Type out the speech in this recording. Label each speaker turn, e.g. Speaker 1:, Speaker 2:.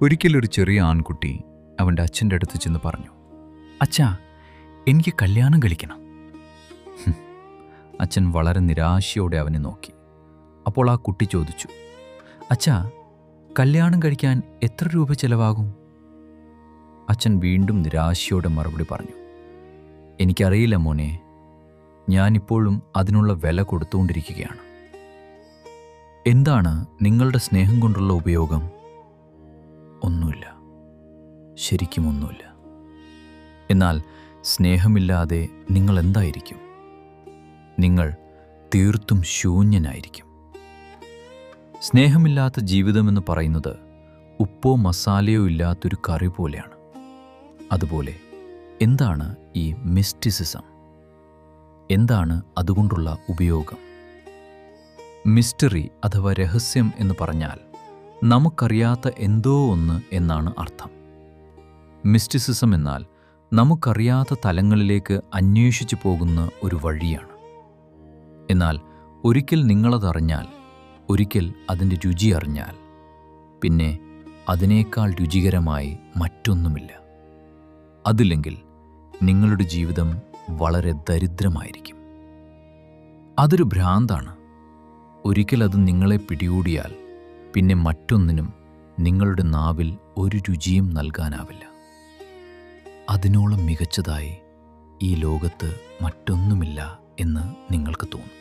Speaker 1: ഒരിക്കലൊരു ചെറിയ ആൺകുട്ടി അവൻ്റെ അച്ഛൻ്റെ അടുത്ത് ചെന്ന് പറഞ്ഞു, അച്ഛാ, എനിക്ക് കല്യാണം കഴിക്കണം. അച്ഛൻ വളരെ നിരാശയോടെ അവനെ നോക്കി. അപ്പോൾ ആ കുട്ടി ചോദിച്ചു, അച്ഛാ, കല്യാണം കഴിക്കാൻ എത്ര രൂപ ചെലവാകും? അച്ഛൻ വീണ്ടും നിരാശയോടെ മറുപടി പറഞ്ഞു, എനിക്കറിയില്ല മോനെ, ഞാനിപ്പോഴും അതിനുള്ള വില കൊടുത്തുകൊണ്ടിരിക്കുകയാണ്. എന്താണ് നിങ്ങളുടെ സ്നേഹം കൊണ്ടുള്ള ഉപയോഗം? ഒന്നുമില്ല, ശരിക്കും ഒന്നുമില്ല. എന്നാൽ സ്നേഹമില്ലാതെ നിങ്ങൾ എന്തായിരിക്കും? നിങ്ങൾ തീർത്തും ശൂന്യനായിരിക്കും. സ്നേഹമില്ലാത്ത ജീവിതമെന്ന് പറയുന്നത് ഉപ്പോ മസാലയോ ഇല്ലാത്തൊരു കറി പോലെയാണ്. അതുപോലെ എന്താണ് ഈ മിസ്റ്റിസിസം? എന്താണ് അതുകൊണ്ടുള്ള ഉപയോഗം? മിസ്റ്ററി അഥവാ രഹസ്യം എന്ന് പറഞ്ഞാൽ നമുക്കറിയാത്ത എന്തോ ഒന്ന് എന്നാണ് അർത്ഥം. മിസ്റ്റിസിസം എന്നാൽ നമുക്കറിയാത്ത തലങ്ങളിലേക്ക് അന്വേഷിച്ചു പോകുന്ന ഒരു വഴിയാണ്. എന്നാൽ ഒരിക്കൽ നിങ്ങളതറിഞ്ഞാൽ, ഒരിക്കൽ അതിൻ്റെ രുചി അറിഞ്ഞാൽ, പിന്നെ അതിനേക്കാൾ രുചികരമായി മറ്റൊന്നുമില്ല. അതില്ലെങ്കിൽ നിങ്ങളുടെ ജീവിതം വളരെ ദരിദ്രമായിരിക്കും. അതൊരു ഭ്രാന്താണ്. ഒരിക്കൽ അത് നിങ്ങളെ പിടികൂടിയാൽ പിന്നെ മറ്റൊന്നിനും നിങ്ങളുടെ നാവിൽ ഒരു രുചിയും നൽകാനാവില്ല. അതിനോളം മികച്ചതായി ഈ ലോകത്ത് മറ്റൊന്നുമില്ല എന്ന് നിങ്ങൾക്ക് തോന്നും.